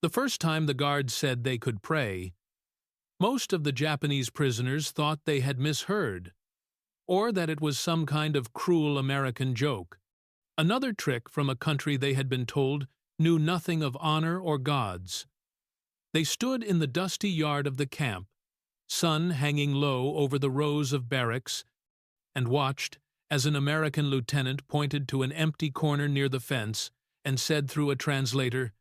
The first time the guards said they could pray, most of the Japanese prisoners thought they had misheard, or that it was some kind of cruel American joke, another trick from a country they had been told knew nothing of honor or gods. They stood in the dusty yard of the camp, sun hanging low over the rows of barracks, and watched as an American lieutenant pointed to an empty corner near the fence and said through a translator,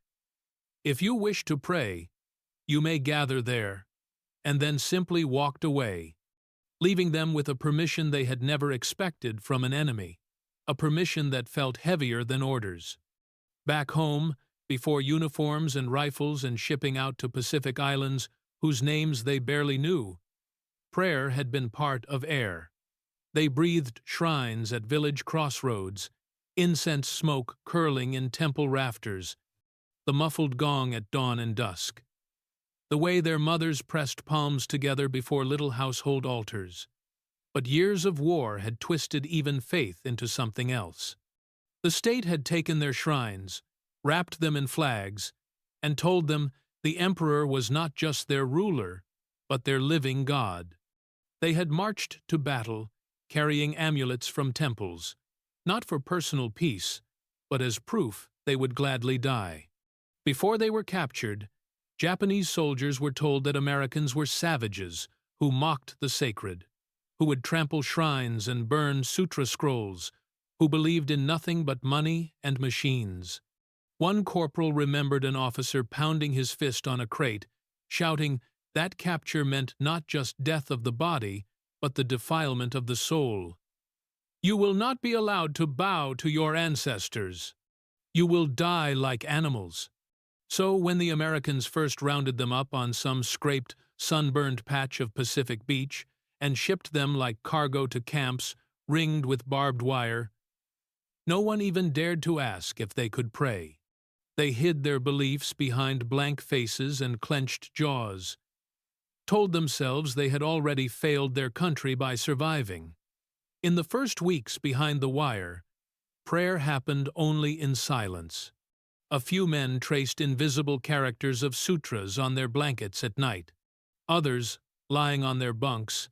"If you wish to pray, you may gather there," and then simply walked away, leaving them with a permission they had never expected from an enemy, a permission that felt heavier than orders. Back home, before uniforms and rifles and shipping out to Pacific Islands whose names they barely knew, prayer had been part of air. They breathed shrines at village crossroads, incense smoke curling in temple rafters, the muffled gong at dawn and dusk. The way their mothers pressed palms together before little household altars. But years of war had twisted even faith into something else. The state had taken their shrines, wrapped them in flags, and told them the emperor was not just their ruler, but their living God. They had marched to battle, carrying amulets from temples, not for personal peace, but as proof they would gladly die. Before they were captured, Japanese soldiers were told that Americans were savages who mocked the sacred, who would trample shrines and burn sutra scrolls, who believed in nothing but money and machines. One corporal remembered an officer pounding his fist on a crate, shouting that capture meant not just death of the body, but the defilement of the soul. "You will not be allowed to bow to your ancestors. You will die like animals." So when the Americans first rounded them up on some scraped, sunburned patch of Pacific beach and shipped them like cargo to camps ringed with barbed wire, no one even dared to ask if they could pray. They hid their beliefs behind blank faces and clenched jaws, told themselves they had already failed their country by surviving. In the first weeks behind the wire, prayer happened only in silence. A few men traced invisible characters of sutras on their blankets at night. Others, lying on their bunks,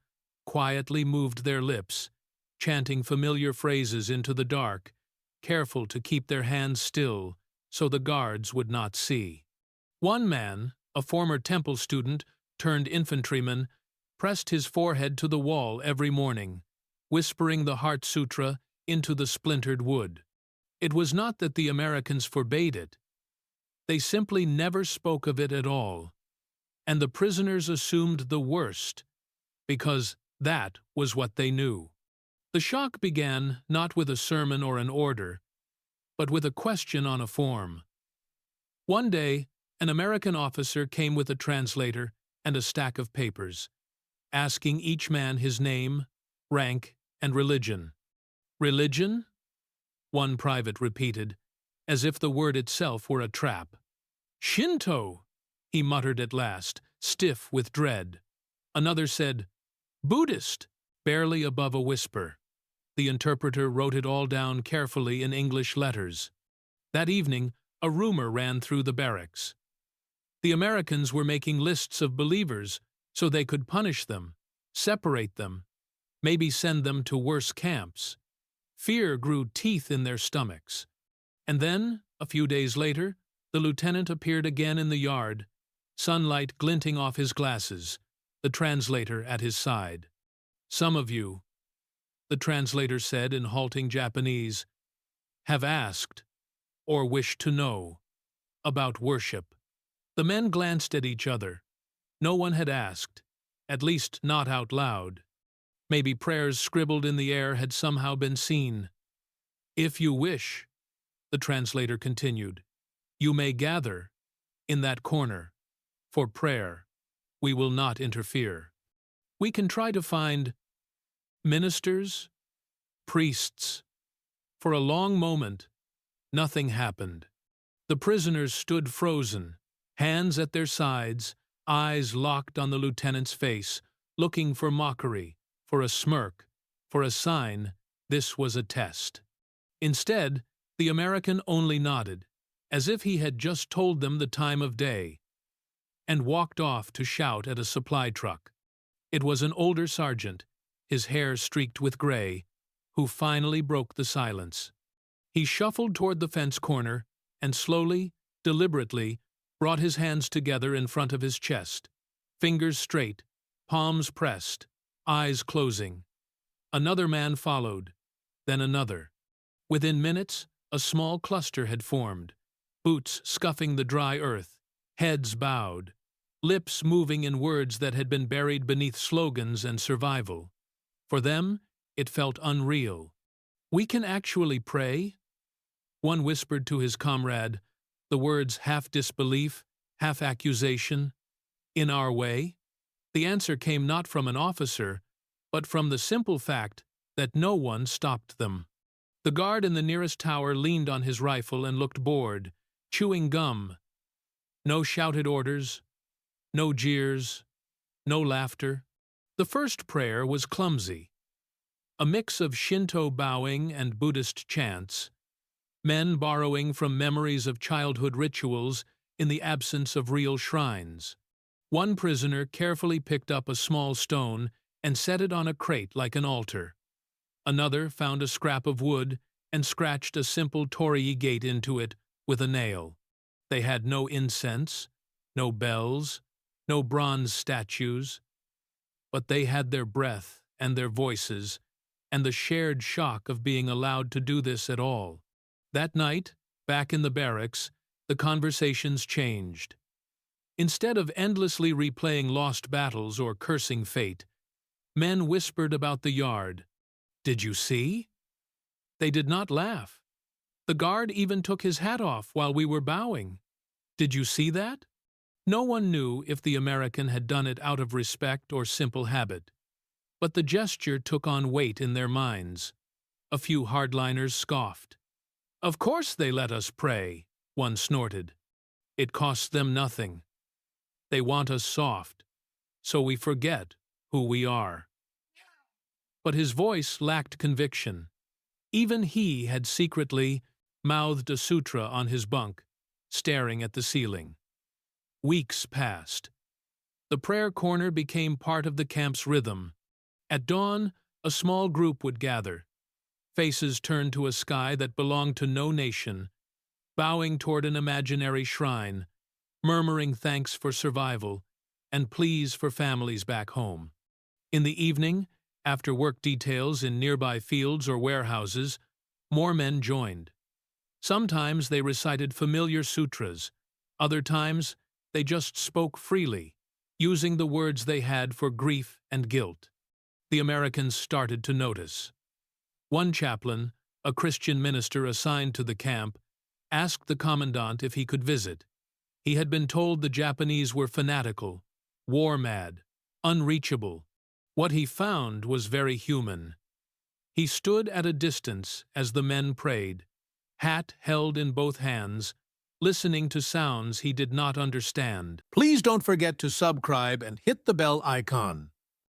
quietly moved their lips, chanting familiar phrases into the dark, careful to keep their hands still so the guards would not see. One man, a former temple student turned infantryman, pressed his forehead to the wall every morning, whispering the Heart Sutra into the splintered wood. It was not that the Americans forbade it. They simply never spoke of it at all, and the prisoners assumed the worst, because that was what they knew. The shock began not with a sermon or an order, but with a question on a form. One day, an American officer came with a translator and a stack of papers, asking each man his name, rank, and religion. "Religion?" one private repeated, as if the word itself were a trap. "Shinto," he muttered at last, stiff with dread. Another said, "Buddhist," barely above a whisper. The interpreter wrote it all down carefully in English letters. That evening, a rumor ran through the barracks. The Americans were making lists of believers so they could punish them, separate them, maybe send them to worse camps. Fear grew teeth in their stomachs. And then, a few days later, the lieutenant appeared again in the yard, sunlight glinting off his glasses, the translator at his side. "Some of you," the translator said in halting Japanese, "have asked, or wish to know, about worship." The men glanced at each other. No one had asked, at least not out loud. Maybe prayers scribbled in the air had somehow been seen. "If you wish," the translator continued, "you may gather, in that corner, for prayer. We will not interfere. We can try to find ministers, priests." For a long moment, nothing happened. The prisoners stood frozen, hands at their sides, eyes locked on the lieutenant's face, looking for mockery, for a smirk, for a sign this was a test. Instead, the American only nodded. as if he had just told them the time of day, and walked off to shout at a supply truck. It was an older sergeant, his hair streaked with gray, who finally broke the silence. He shuffled toward the fence corner and slowly, deliberately, brought his hands together in front of his chest, fingers straight, palms pressed, eyes closing. Another man followed, then another. Within minutes, a small cluster had formed, boots scuffing the dry earth, heads bowed, lips moving in words that had been buried beneath slogans and survival. For them, it felt unreal. "We can actually pray?" One whispered to his comrade, the words half disbelief, half accusation. "In our way?" The answer came not from an officer, but from the simple fact that no one stopped them. The guard in the nearest tower leaned on his rifle and looked bored, chewing gum. No shouted orders, no jeers, no laughter. The first prayer was clumsy. A mix of Shinto bowing and Buddhist chants, men borrowing from memories of childhood rituals in the absence of real shrines. One prisoner carefully picked up a small stone and set it on a crate like an altar. Another found a scrap of wood and scratched a simple torii gate into it with a nail. They had no incense, no bells, no bronze statues, but they had their breath and their voices and the shared shock of being allowed to do this at all. That night, back in the barracks, the conversations changed. Instead of endlessly replaying lost battles or cursing fate, men whispered about the yard. "Did you see?" They did not laugh. The guard even took his hat off while we were bowing. "Did you see that?" No one knew if the American had done it out of respect or simple habit, but the gesture took on weight in their minds. A few hardliners scoffed. "Of course they let us pray," one snorted. "It costs them nothing. They want us soft, so we forget who we are." But his voice lacked conviction. Even he had secretly mouthed a sutra on his bunk, staring at the ceiling. Weeks passed. The prayer corner became part of the camp's rhythm. At dawn, a small group would gather, faces turned to a sky that belonged to no nation, bowing toward an imaginary shrine, murmuring thanks for survival and pleas for families back home. In the evening, after work details in nearby fields or warehouses, more men joined. Sometimes they recited familiar sutras, other times they just spoke freely, using the words they had for grief and guilt. The Americans started to notice. One chaplain, a Christian minister assigned to the camp, asked the commandant if he could visit. He had been told the Japanese were fanatical, war-mad, unreachable. What he found was very human. He stood at a distance as the men prayed, hat held in both hands, listening to sounds he did not understand. Please don't forget to subscribe and hit the bell icon.